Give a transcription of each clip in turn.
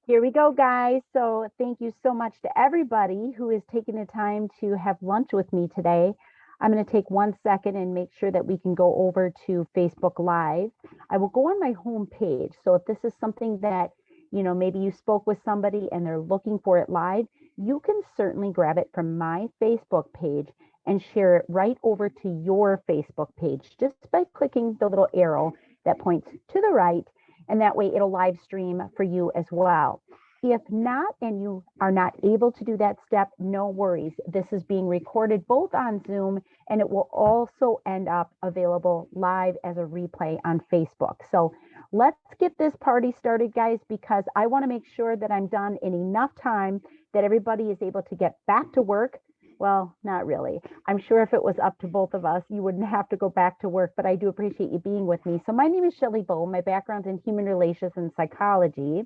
Here we go, guys. So thank you so much to everybody who is taking the time to have lunch with me today. I'm going to take 1 second and make sure that we can go over to Facebook Live. I will go on my home page. So if this is something that, maybe you spoke with somebody and they're looking for it live, you can certainly grab it from my Facebook page and share it right over to your Facebook page just by clicking the little arrow that points to the right, and that way it'll live stream for you as well. If not, and you are not able to do that step, no worries. This is being recorded both on Zoom, and it will also end up available live as a replay on Facebook. So let's get this party started, guys, because I want to make sure that I'm done in enough time that everybody is able to get back to work. Well, not really. I'm sure if it was up to both of us, you wouldn't have to go back to work, but I do appreciate you being with me. So my name is Shelley Bowe. My background's in human relations and psychology.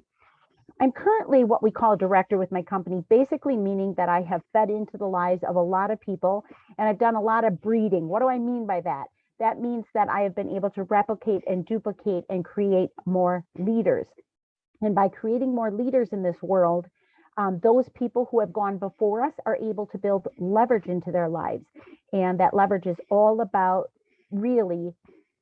I'm currently what we call a director with my company, basically meaning that I have fed into the lives of a lot of people and I've done a lot of breeding. What do I mean by that? That means that I have been able to replicate and duplicate and create more leaders. And by creating more leaders in this world, those people who have gone before us are able to build leverage into their lives. And that leverage is all about really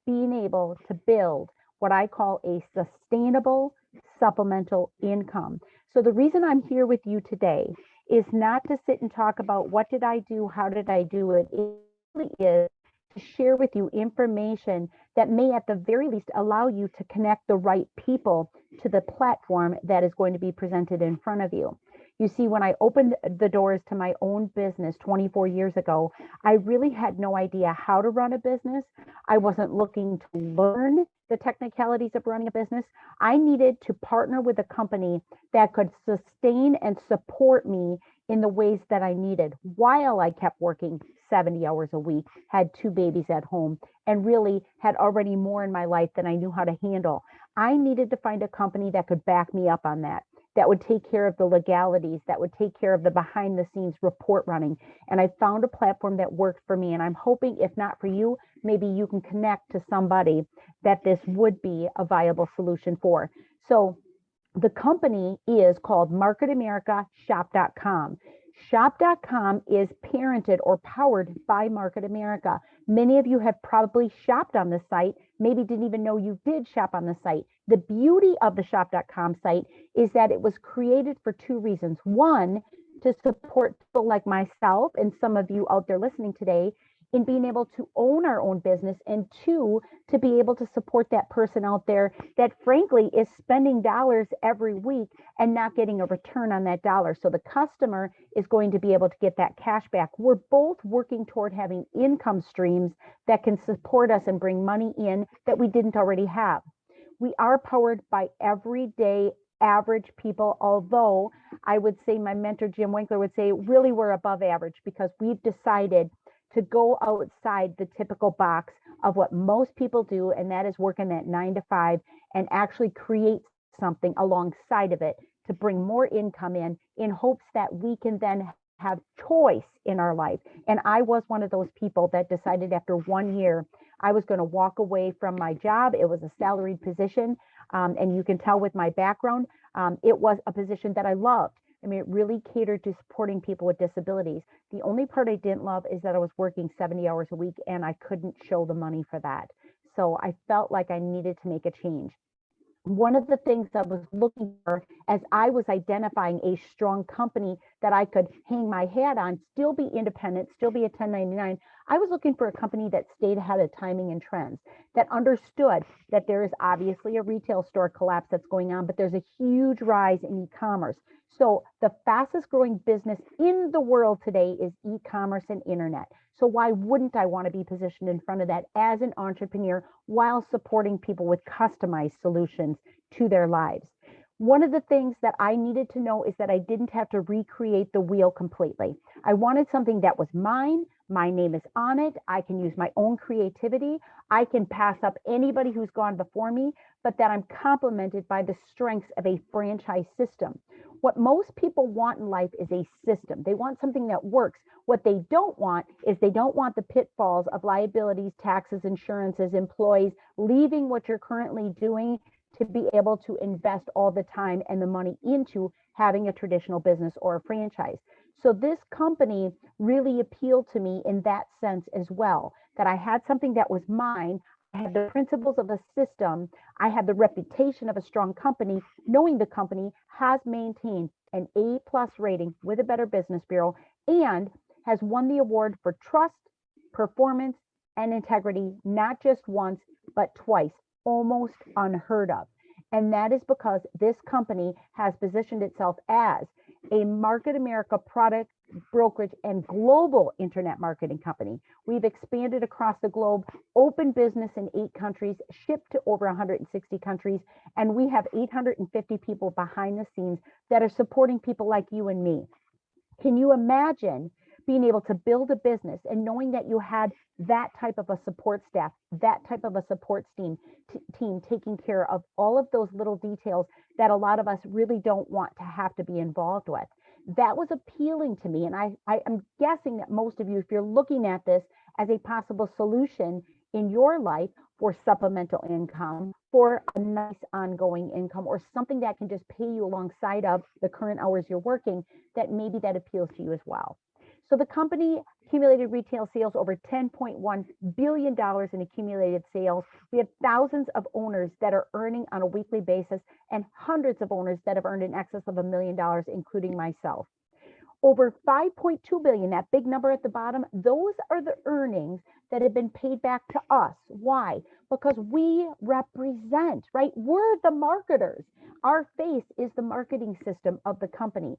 being able to build what I call a sustainable supplemental income. So the reason I'm here with you today is not to sit and talk about what did I do, how did I do it. It really is to share with you information that may at the very least allow you to connect the right people to the platform that is going to be presented in front of you. You see, when I opened the doors to my own business 24 years ago, I really had no idea how to run a business. I wasn't looking to learn the technicalities of running a business. I needed to partner with a company that could sustain and support me in the ways that I needed while I kept working 70 hours a week, had 2 babies at home, and really had already more in my life than I knew how to handle. I needed to find a company that could back me up on that would take care of the legalities, that would take care of the behind the scenes report running. And I found a platform that worked for me. And I'm hoping, if not for you, maybe you can connect to somebody that this would be a viable solution for. So the company is called marketamerica.shop.com. Shop.com is parented or powered by Market America. Many of you have probably shopped on the site, maybe didn't even know you did shop on the site. The beauty of the Shop.com site is that it was created for 2 reasons. One, to support people like myself and some of you out there listening today in being able to own our own business, and 2, to be able to support that person out there that frankly is spending dollars every week and not getting a return on that dollar. So the customer is going to be able to get that cash back. We're both working toward having income streams that can support us and bring money in that we didn't already have. We are powered by everyday average people, although I would say my mentor Jim Winkler would say really we're above average because we've decided to go outside the typical box of what most people do, and that is working that 9 to 5 and actually create something alongside of it to bring more income in hopes that we can then have choice in our life. And I was one of those people that decided after 1 year I was going to walk away from my job. It was a salaried position, and you can tell with my background, it was a position that I loved. I mean, it really catered to supporting people with disabilities. The only part I didn't love is that I was working 70 hours a week and I couldn't show the money for that. So I felt like I needed to make a change. One of the things I was looking for as I was identifying a strong company that I could hang my hat on, still be independent, still be a 1099, I was looking for a company that stayed ahead of timing and trends, that understood that there is obviously a retail store collapse that's going on, but there's a huge rise in e-commerce. So the fastest growing business in the world today is e-commerce and internet. So why wouldn't I want to be positioned in front of that as an entrepreneur while supporting people with customized solutions to their lives? One of the things that I needed to know is that I didn't have to recreate the wheel completely. I wanted something that was mine. My name is on it. I can use my own creativity. I can pass up anybody who's gone before me, but that I'm complemented by the strengths of a franchise system. What most people want in life is a system. They want something that works. What they don't want is they don't want the pitfalls of liabilities, taxes, insurances, employees, leaving what you're currently doing to be able to invest all the time and the money into having a traditional business or a franchise. So this company really appealed to me in that sense as well, that I had something that was mine. I had the principles of a system. I had the reputation of a strong company, knowing the company has maintained an A+ rating with a Better Business Bureau and has won the award for trust, performance, and integrity, not just once, but twice, almost unheard of. And that is because this company has positioned itself as a Market America product brokerage and global internet marketing company. We've expanded across the globe, open business in 8 countries, shipped to over 160 countries, and we have 850 people behind the scenes that are supporting people like you and me. Can you imagine being able to build a business and knowing that you had that type of a support staff, that type of a support team taking care of all of those little details that a lot of us really don't want to have to be involved with? That was appealing to me. And I am guessing that most of you, if you're looking at this as a possible solution in your life for supplemental income, for a nice ongoing income, or something that can just pay you alongside of the current hours you're working, that maybe that appeals to you as well. So the company accumulated retail sales over $10.1 billion in accumulated sales. We have thousands of owners that are earning on a weekly basis and hundreds of owners that have earned in excess of $1 million, including myself. Over $5.2 billion, that big number at the bottom, those are the earnings that have been paid back to us. Why? Because we represent, right? We're the marketers. Our face is the marketing system of the company.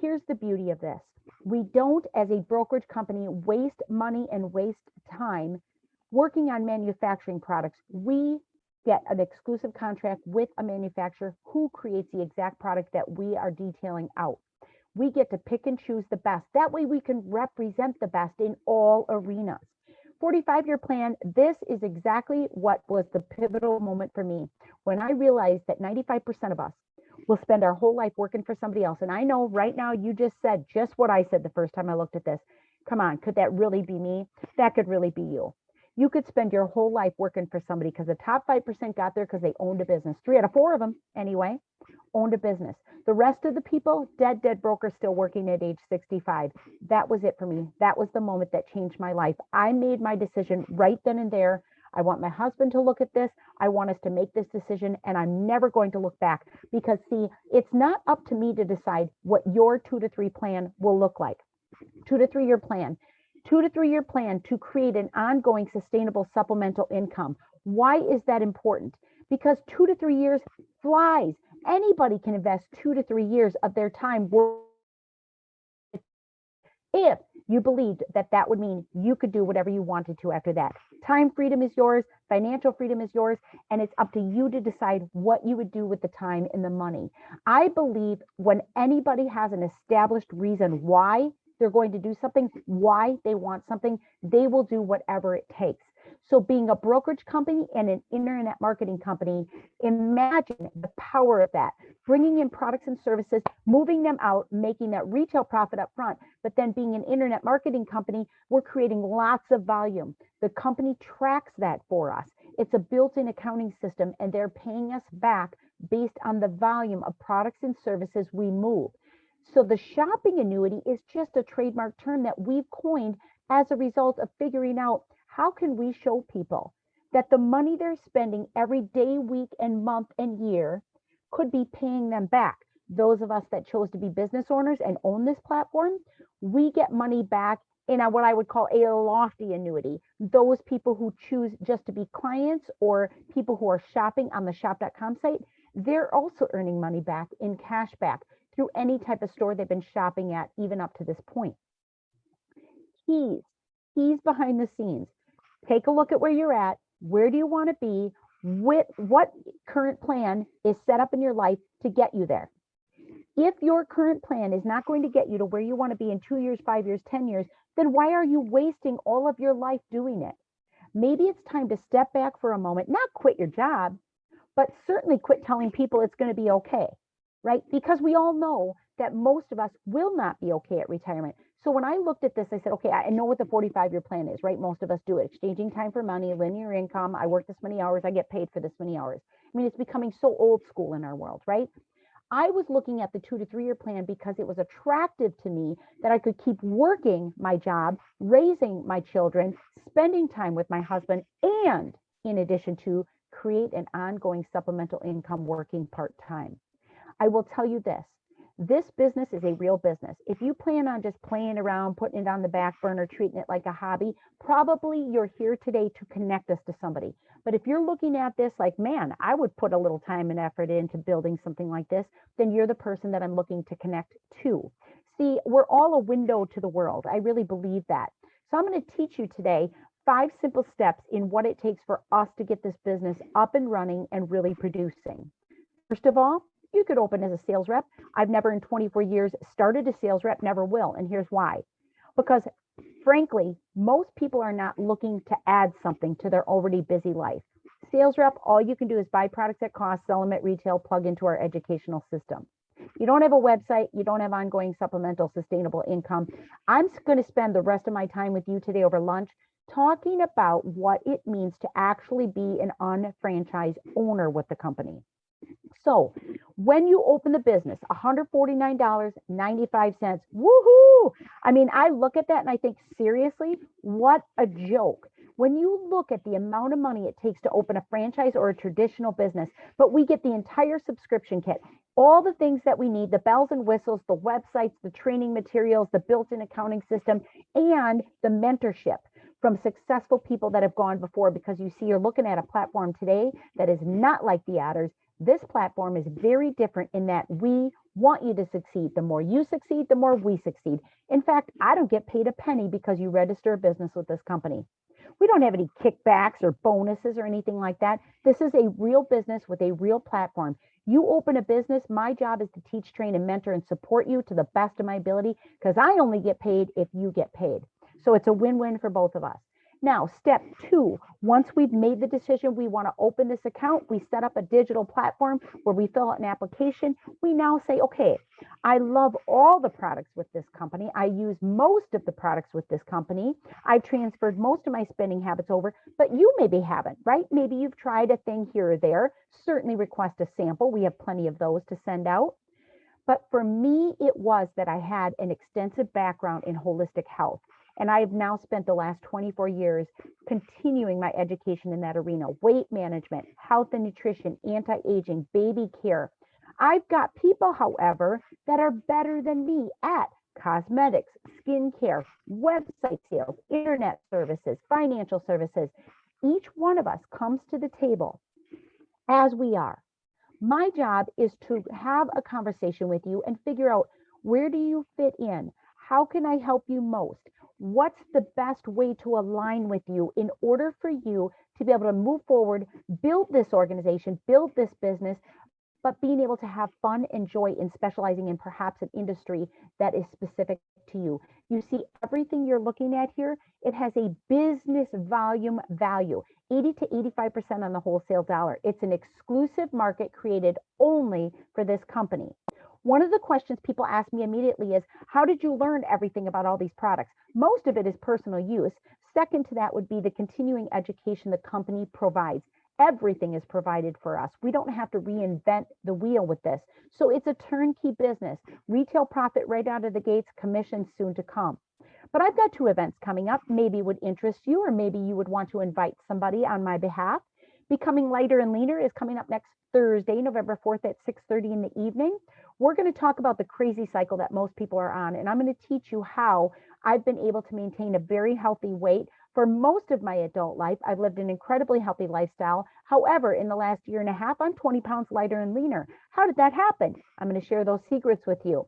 Here's the beauty of this. We don't, as a brokerage company, waste money and waste time working on manufacturing products. We get an exclusive contract with a manufacturer who creates the exact product that we are detailing out. We get to pick and choose the best. That way we can represent the best in all arenas. 45-year plan, this is exactly what was the pivotal moment for me when I realized that 95% of us will spend our whole life working for somebody else. And I know right now you just said just what I said the first time I looked at this. Come on, could that really be me? That could really be you. You could spend your whole life working for somebody because the top 5% got there because they owned a business. 3 out of 4 of them, anyway, owned a business. The rest of the people, dead brokers still working at age 65. That was it for me. That was the moment that changed my life. I made my decision right then and there. I want my husband to look at this. I want us to make this decision, and I'm never going to look back because, see, it's not up to me to decide what your 2 to 3 plan will look like. 2 to 3 year plan. 2 to 3 year plan to create an ongoing sustainable supplemental income. Why is that important? Because 2 to 3 years flies. Anybody can invest 2 to 3 years of their time if you believed that that would mean you could do whatever you wanted to after that. Time freedom is yours, financial freedom is yours, and it's up to you to decide what you would do with the time and the money. I believe when anybody has an established reason why they're going to do something, why they want something, they will do whatever it takes. So being a brokerage company and an internet marketing company, imagine the power of that. Bringing in products and services, moving them out, making that retail profit up front, but then being an internet marketing company, we're creating lots of volume. The company tracks that for us. It's a built-in accounting system, and they're paying us back based on the volume of products and services we move. So the shopping annuity is just a trademark term that we've coined as a result of figuring out how can we show people that the money they're spending every day, week, and month and year could be paying them back. Those of us that chose to be business owners and own this platform, we get money back in what I would call a lofty annuity. Those people who choose just to be clients or people who are shopping on the shop.com site, they're also earning money back in cashback through any type of store they've been shopping at even up to this point. Keys behind the scenes. Take a look at where you're at. Where do you want to be? What current plan is set up in your life to get you there? If your current plan is not going to get you to where you want to be in 2 years, 5 years, 10 years, then why are you wasting all of your life doing it? Maybe it's time to step back for a moment, not quit your job, but certainly quit telling people it's going to be okay, right? Because we all know that most of us will not be okay at retirement. So when I looked at this, I said, okay, I know what the 45-year plan is, right? Most of us do it. Exchanging time for money, linear income. I work this many hours, I get paid for this many hours. I mean, it's becoming so old school in our world, right? I was looking at the 2 to 3 year plan because it was attractive to me that I could keep working my job, raising my children, spending time with my husband, and in addition to create an ongoing supplemental income working part-time. I will tell you this business is a real business. If you plan on just playing around, putting it on the back burner, treating it like a hobby, probably you're here today to connect us to somebody. But if you're looking at this like, man, I would put a little time and effort into building something like this, then you're the person that I'm looking to connect to. See, we're all a window to the world. I really believe that. So I'm going to teach you today 5 simple steps in what it takes for us to get this business up and running and really producing. First of all, you could open as a sales rep. I've never in 24 years started a sales rep, never will. And here's why. Because frankly, most people are not looking to add something to their already busy life. Sales rep, all you can do is buy products at cost, sell them at retail, plug into our educational system. You don't have a website, you don't have ongoing supplemental sustainable income. I'm going to spend the rest of my time with you today over lunch talking about what it means to actually be an unfranchised owner with the company. So when you open the business, $149.95, woohoo! I mean, I look at that and I think, seriously, what a joke. When you look at the amount of money it takes to open a franchise or a traditional business, but we get the entire subscription kit, all the things that we need, the bells and whistles, the websites, the training materials, the built-in accounting system, and the mentorship from successful people that have gone before, because you see, you're looking at a platform today that is not like the others. This platform is very different in that we want you to succeed. The more you succeed, the more we succeed. In fact, I don't get paid a penny because you register a business with this company. We don't have any kickbacks or bonuses or anything like that. This is a real business with a real platform. You open a business, my job is to teach, train, and mentor and support you to the best of my ability, because I only get paid if you get paid. So it's a win-win for both of us. Now, step 2, once we've made the decision we want to open this account, we set up a digital platform where we fill out an application. We now say, okay, I love all the products with this company. I use most of the products with this company. I've transferred most of my spending habits over, but you maybe haven't, right? Maybe you've tried a thing here or there. Certainly request a sample. We have plenty of those to send out. But for me, it was that I had an extensive background in holistic health. And I've now spent the last 24 years continuing my education in that arena: weight management, health and nutrition, anti-aging, baby care. I've got people, however, that are better than me at cosmetics, skincare, website sales, internet services, financial services. Each one of us comes to the table as we are. My job is to have a conversation with you and figure out, where do you fit in? How can I help you most? What's the best way to align with you in order for you to be able to move forward, build this organization, build this business, but being able to have fun and joy in specializing in perhaps an industry that is specific to you. You see, everything you're looking at here, it has a business volume value, 80 to 85% on the wholesale dollar. It's an exclusive market created only for this company. One of the questions people ask me immediately is, how did you learn everything about all these products? Most of it is personal use. Second to that would be the continuing education the company provides. Everything is provided for us. We don't have to reinvent the wheel with this. So it's a turnkey business. Retail profit right out of the gates, commission soon to come. But I've got 2 events coming up, maybe would interest you, or maybe you would want to invite somebody on my behalf. Becoming Lighter and Leaner is coming up next Thursday, November 4th at 6:30 in the evening. We're going to talk about the crazy cycle that most people are on, and I'm going to teach you how I've been able to maintain a very healthy weight for most of my adult life. I've lived an incredibly healthy lifestyle. However, in the last year and a half, I'm 20 pounds lighter and leaner. How did that happen? I'm going to share those secrets with you.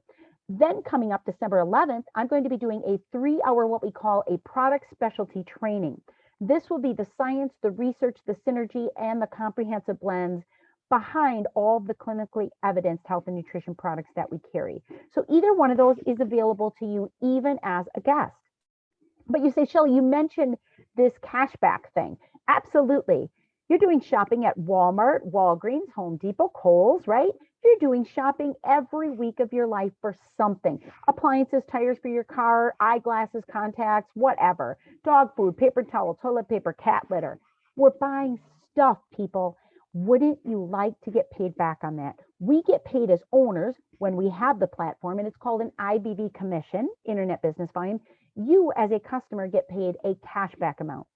Then coming up December 11th, I'm going to be doing a 3-hour, what we call a product specialty training. This will be the science, the research, the synergy, and the comprehensive blends behind all the clinically evidenced health and nutrition products that we carry. So either one of those is available to you even as a guest. But you say, Shelley, you mentioned this cashback thing. Absolutely. You're doing shopping at Walmart, Walgreens, Home Depot, Kohl's, right? You're doing shopping every week of your life for something. Appliances, tires for your car, eyeglasses, contacts, whatever. Dog food, paper towel, toilet paper, cat litter. We're buying stuff, people. Wouldn't you like to get paid back on that? We get paid as owners when we have the platform, and it's called an IBV commission, Internet Business Volume. You, as a customer, get paid a cashback amount.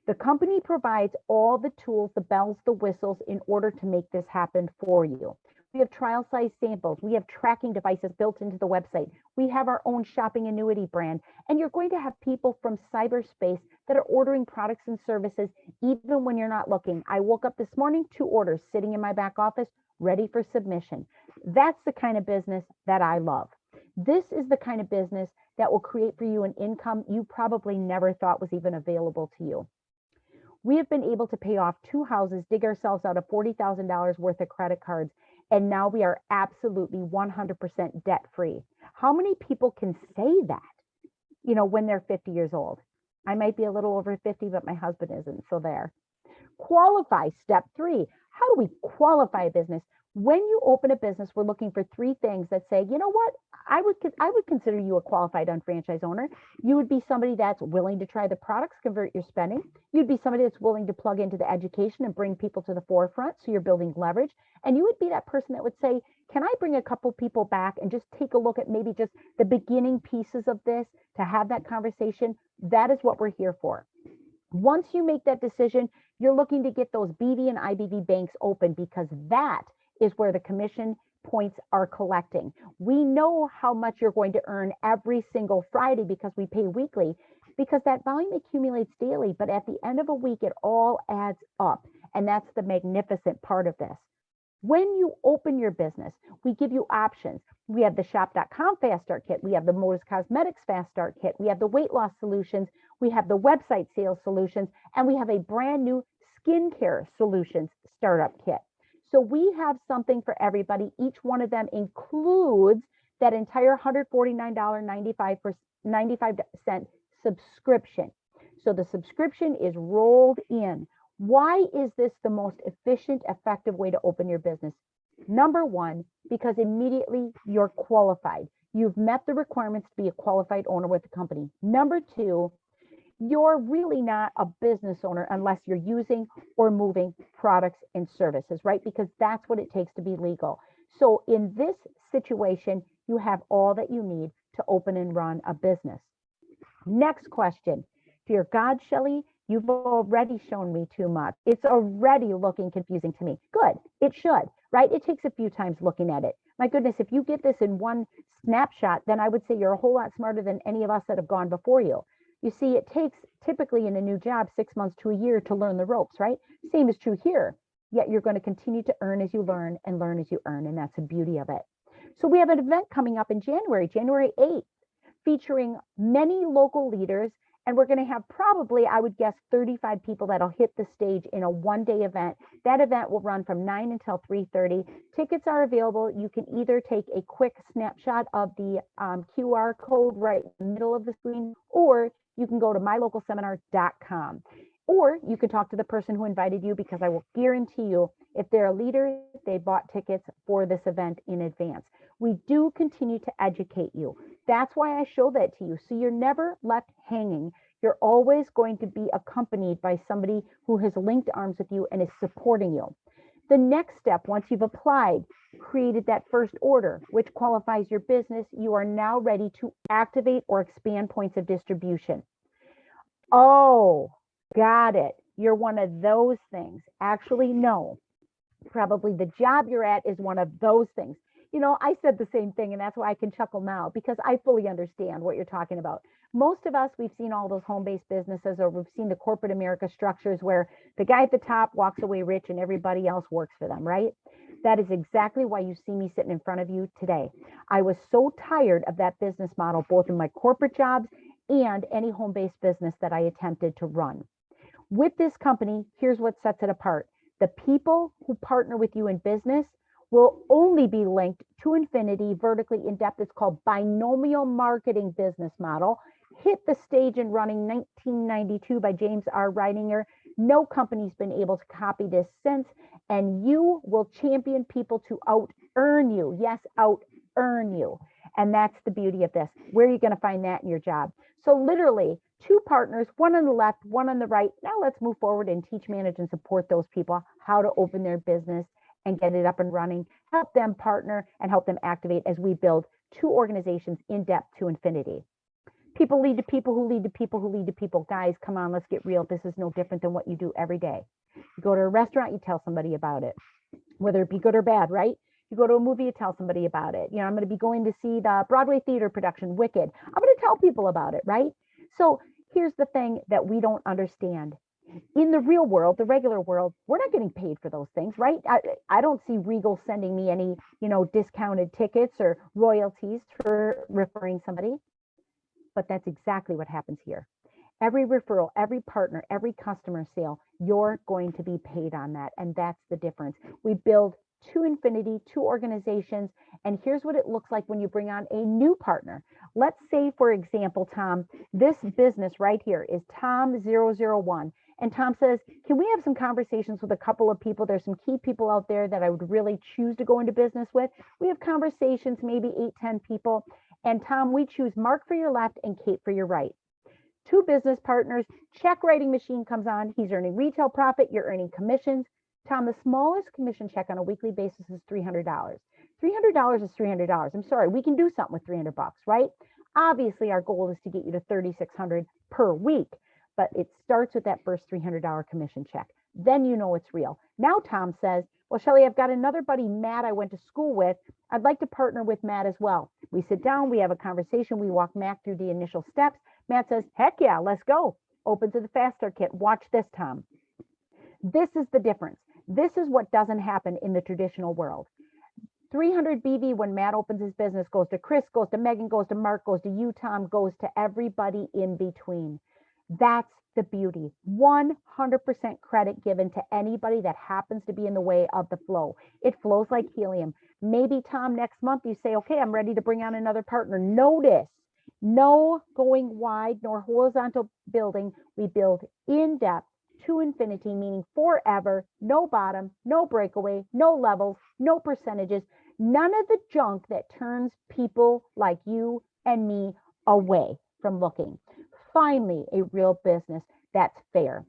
The company provides all the tools, the bells, the whistles in order to make this happen for you. We have trial size samples. We have tracking devices built into the website. We have our own shopping annuity brand. And you're going to have people from cyberspace that are ordering products and services even when you're not looking. I woke up this morning, 2 orders sitting in my back office, ready for submission. That's the kind of business that I love. This is the kind of business that will create for you an income you probably never thought was even available to you. We have been able to pay off 2 houses, dig ourselves out of $40,000 worth of credit cards, and now we are absolutely 100% debt free. How many people can say that, when they're 50 years old? I might be a little over 50, but my husband isn't, so there. Qualify, step 3. How do we qualify a business? When you open a business, we're looking for 3 things that say, you know what, I would consider you a qualified unfranchised owner. You would be somebody that's willing to try the products, convert your spending. You'd be somebody that's willing to plug into the education and bring people to the forefront, so you're building leverage. And you would be that person that would say, can I bring a couple people back and just take a look at maybe just the beginning pieces of this to have that conversation? That is what we're here for. Once you make that decision, you're looking to get those BV and IBV banks open, because that is where the commission points are collecting. We know how much you're going to earn every single Friday because we pay weekly, because that volume accumulates daily, but at the end of a week, it all adds up. And that's the magnificent part of this. When you open your business, we give you options. We have the shop.com Fast Start Kit. We have the Modus Cosmetics Fast Start Kit. We have the weight loss solutions. We have the website sales solutions, and we have a brand new skincare solutions startup kit. So we have something for everybody. Each one of them includes that entire $149.95 subscription. So the subscription is rolled in. Why is this the most efficient, effective way to open your business? Number 1, because immediately you're qualified. You've met the requirements to be a qualified owner with the company. Number 2, you're really not a business owner unless you're using or moving products and services, right? Because that's what it takes to be legal. So in this situation, you have all that you need to open and run a business. Next question. Dear God, Shelley, you've already shown me too much. It's already looking confusing to me. Good. It should, right? It takes a few times looking at it. My goodness, if you get this in one snapshot, then I would say you're a whole lot smarter than any of us that have gone before you. You see, it takes typically in a new job 6 months to a year to learn the ropes, right? Same is true here. Yet you're going to continue to earn as you learn and learn as you earn. And that's the beauty of it. So we have an event coming up in January 8th, featuring many local leaders. And we're going to have probably, I would guess, 35 people that'll hit the stage in a one-day event. That event will run from 9 until 3:30. Tickets are available. You can either take a quick snapshot of the QR code right in the middle of the screen, or you can go to mylocalseminar.com. Or you can talk to the person who invited you, because I will guarantee you, if they're a leader, they bought tickets for this event in advance. We do continue to educate you. That's why I show that to you. So you're never left hanging. You're always going to be accompanied by somebody who has linked arms with you and is supporting you. The next step, once you've applied, created that first order, which qualifies your business, you are now ready to activate or expand points of distribution. Oh, got it. You're one of those things. Actually, no. Probably the job you're at is one of those things. I said the same thing, and that's why I can chuckle now, because I fully understand what you're talking about. Most of us, we've seen all those home-based businesses, or we've seen the corporate America structures where the guy at the top walks away rich and everybody else works for them, right? That is exactly why you see me sitting in front of you today. I was so tired of that business model, both in my corporate jobs and any home-based business that I attempted to run. With this company, here's what sets it apart. The people who partner with you in business will only be linked to infinity, vertically in depth. It's called binomial marketing business model. Hit the stage and running 1992 by James R. Reininger. No company's been able to copy this since. and you will champion people to out earn you. Yes, out earn you. And that's the beauty of this. Where are you going to find that in your job? So literally 2 partners, one on the left, one on the right. Now let's move forward and teach, manage, and support those people how to open their business and get it up and running, help them partner and help them activate as we build 2 organizations in depth to infinity. People lead to people who lead to people who lead to people. Guys, come on, let's get real. This is no different than what you do every day. You go to a restaurant, you tell somebody about it, whether it be good or bad, right? You go to a movie, you tell somebody about it. You know, I'm going to be going to see the Broadway theater production, Wicked. I'm going to tell people about it, right? So here's the thing that we don't understand. In the real world, the regular world, we're not getting paid for those things, right? I don't see Regal sending me any, discounted tickets or royalties for referring somebody. But that's exactly what happens here. Every referral, every partner, every customer sale, you're going to be paid on that. And that's the difference. We build to infinity, 2 organizations. And here's what it looks like when you bring on a new partner. Let's say, for example, Tom, this business right here is Tom001. And Tom says, can we have some conversations with a couple of people? There's some key people out there that I would really choose to go into business with. We have conversations, maybe 8, 10 people. And Tom, we choose Mark for your left and Kate for your right. 2 business partners, check writing machine comes on. He's earning retail profit. You're earning commissions. Tom, the smallest commission check on a weekly basis is $300. $300 is $300. I'm sorry, we can do something with $300, right? Obviously, our goal is to get you to $3,600 per week, but it starts with that first $300 commission check. Then you know it's real. Now Tom says, well, Shelly, I've got another buddy, Matt, I went to school with. I'd like to partner with Matt as well. We sit down, we have a conversation, we walk Matt through the initial steps. Matt says, heck yeah, let's go. Opens the Fast Start Kit. Watch this, Tom. This is the difference. This is what doesn't happen in the traditional world. 300 BV when Matt opens his business goes to Chris, goes to Megan, goes to Mark, goes to you, Tom, goes to everybody in between. That's the beauty. 100% credit given to anybody that happens to be in the way of the flow. It flows like helium. Maybe, Tom, next month you say, okay, I'm ready to bring on another partner. Notice, no going wide nor horizontal building. We build in depth to infinity, meaning forever, no bottom, no breakaway, no levels, no percentages, none of the junk that turns people like you and me away from looking. Finally, a real business that's fair.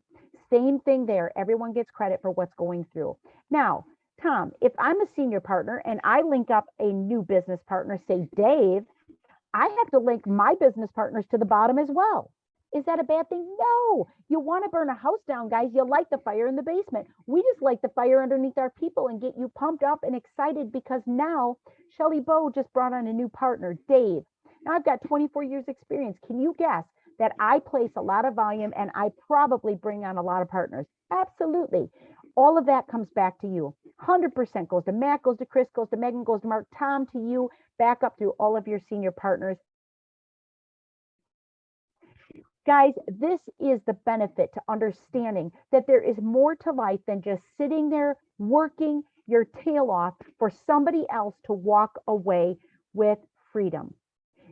Same thing there. Everyone gets credit for what's going through. Now, Tom, if I'm a senior partner and I link up a new business partner, say Dave, I have to link my business partners to the bottom as well. Is that a bad thing? No. You want to burn a house down, guys. You light the fire in the basement. We just light the fire underneath our people and get you pumped up and excited because now Shelly Bowe just brought on a new partner, Dave. Now I've got 24 years experience. Can you guess that I place a lot of volume and I probably bring on a lot of partners? Absolutely. All of that comes back to you. 100% goes to Matt, goes to Chris, goes to Megan, goes to Mark, Tom, to you, back up through all of your senior partners. Guys, this is the benefit to understanding that there is more to life than just sitting there working your tail off for somebody else to walk away with freedom.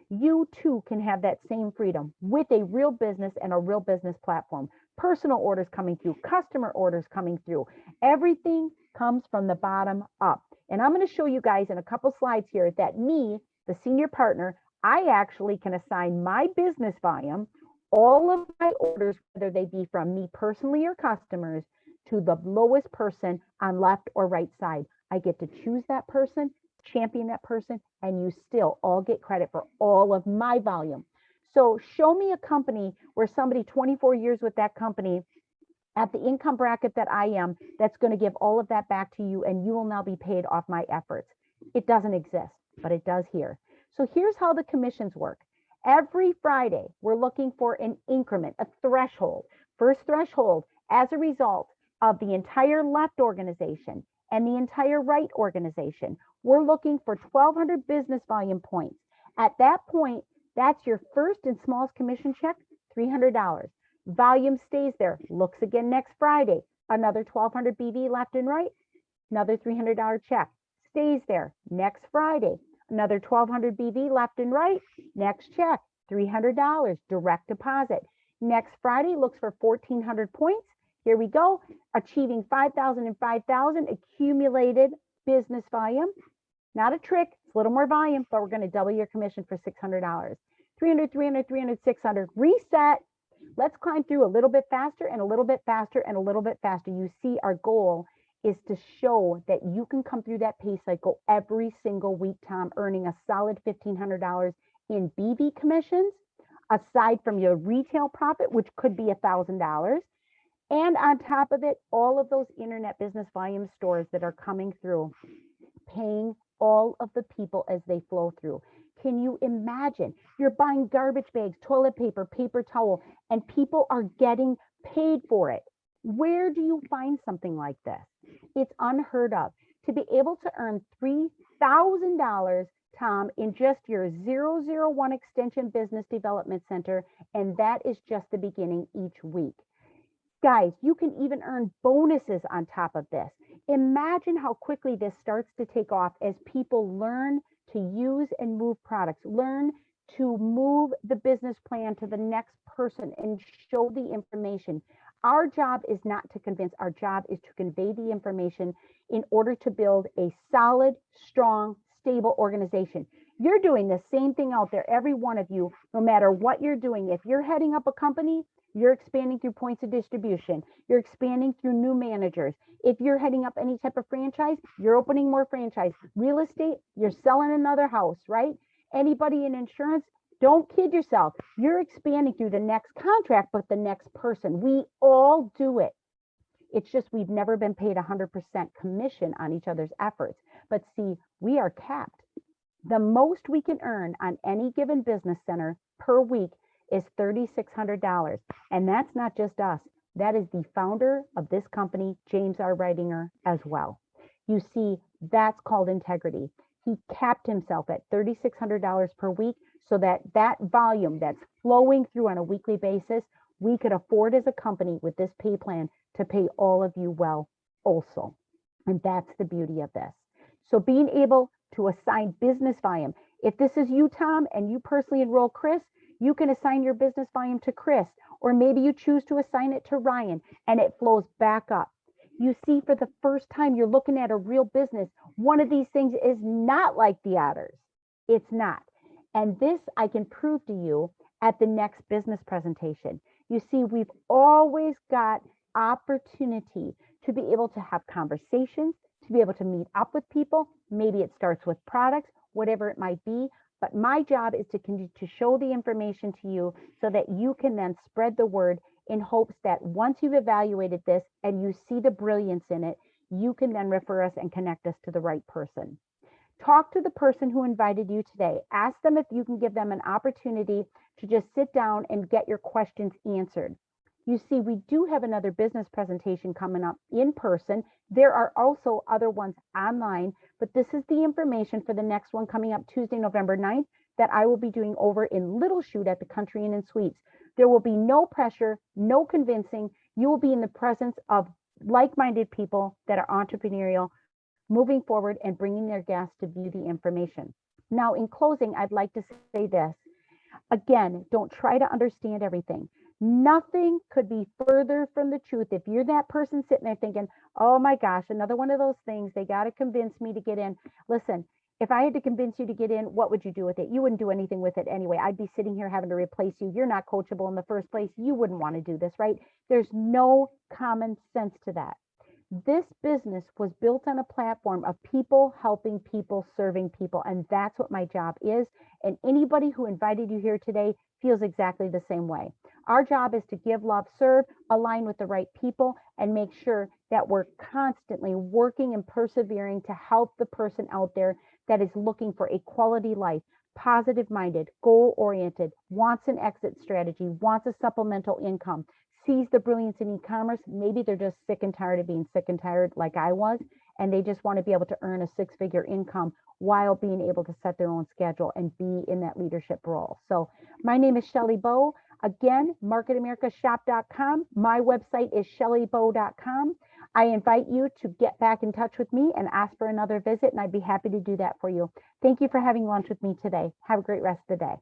You too can have that same freedom with a real business and a real business platform. Personal orders coming through, customer orders coming through. Everything comes from the bottom up. And I'm going to show you guys in a couple slides here that me, the senior partner, I actually can assign my business volume, all of my orders, whether they be from me personally or customers, to the lowest person on left or right side. I get to choose that person, champion that person, and you still all get credit for all of my volume. So show me a company where somebody 24 years with that company at the income bracket that I am, that's going to give all of that back to you, and you will now be paid off my efforts. It doesn't exist, but it does here. So here's how the commissions work. Every Friday, we're looking for an increment, a threshold. First threshold, as a result of the entire left organization and the entire right organization, we're looking for 1,200 business volume points. At that point, that's your first and smallest commission check, $300. Volume stays there. Looks again next Friday. Another 1,200 BV left and right, another $300 check. Stays there. Next Friday, another 1,200 BV left and right, next check, $300, direct deposit. Next Friday, looks for 1,400 points. Here we go, achieving 5,000 and 5,000 accumulated business volume. Not a trick, it's a little more volume, but we're going to double your commission for $600. 300, 300, 300, 600, reset. Let's climb through a little bit faster and a little bit faster and a little bit faster. You see, our goal is to show that you can come through that pay cycle every single week, Tom, earning a solid $1,500 in BV commissions, aside from your retail profit, which could be $1,000. And on top of it, all of those internet business volume stores that are coming through, paying all of the people as they flow through. Can you imagine? You're buying garbage bags, toilet paper, paper towel, and people are getting paid for it. Where do you find something like this? It's unheard of. To be able to earn $3,000, Tom, in just your 001 Extension Business Development Center, and that is just the beginning each week. Guys, you can even earn bonuses on top of this. Imagine how quickly this starts to take off as people learn to use and move products, learn to move the business plan to the next person and show the information. Our job is not to convince, our job is to convey the information in order to build a solid, strong, stable organization. You're doing the same thing out there, every one of you, no matter what you're doing. If you're heading up a company, you're expanding through points of distribution. You're expanding through new managers. If you're heading up any type of franchise, you're opening more franchise. Real estate, you're selling another house, right? Anybody in insurance, don't kid yourself. You're expanding through the next contract, but the next person. We all do it. It's just we've never been paid 100% commission on each other's efforts. But see, we are capped. The most we can earn on any given business center per week is $3,600. And that's not just us. That is the founder of this company, James R. Reitinger, as well. You see, that's called integrity. He capped himself at $3,600 per week so that that volume that's flowing through on a weekly basis, we could afford as a company with this pay plan to pay all of you well also. And that's the beauty of this. So being able to assign business volume. If this is you, Tom, and you personally enroll Chris, you can assign your business volume to Chris, or maybe you choose to assign it to Ryan and it flows back up. You see, for the first time, you're looking at a real business. One of these things is not like the others. It's not. And this I can prove to you at the next business presentation. You see, we've always got opportunity to be able to have conversations, to be able to meet up with people. Maybe it starts with products, whatever it might be. But my job is to continue to show the information to you so that you can then spread the word in hopes that once you've evaluated this and you see the brilliance in it, you can then refer us and connect us to the right person. Talk to the person who invited you today. Ask them if you can give them an opportunity to just sit down and get your questions answered. You see, we do have another business presentation coming up in person. There are also other ones online, but this is the information for the next one coming up Tuesday, November 9th, that I will be doing over in Little Chute at the Country Inn and Suites. There will be no pressure, no convincing. You will be in the presence of like-minded people that are entrepreneurial, moving forward and bringing their guests to view the information. Now, in closing, I'd like to say this. Again, don't try to understand everything. Nothing could be further from the truth. If you're that person sitting there thinking, oh my gosh, another one of those things, they got to convince me to get in. Listen, if I had to convince you to get in, what would you do with it? You wouldn't do anything with it anyway. I'd be sitting here having to replace you. You're not coachable in the first place. You wouldn't want to do this, right? There's no common sense to that. This business was built on a platform of people helping people, serving people, and that's what my job is. And anybody who invited you here today feels exactly the same way. Our job is to give, love, serve, align with the right people, and make sure that we're constantly working and persevering to help the person out there that is looking for a quality life, positive-minded, goal-oriented, wants an exit strategy, wants a supplemental income, sees the brilliance in e-commerce. Maybe they're just sick and tired of being sick and tired like I was, and they just want to be able to earn a six-figure income while being able to set their own schedule and be in that leadership role. So my name is Shelly Bowe. Again, marketamericashop.com. My website is shellybowe.com. I invite you to get back in touch with me and ask for another visit, and I'd be happy to do that for you. Thank you for having lunch with me today. Have a great rest of the day.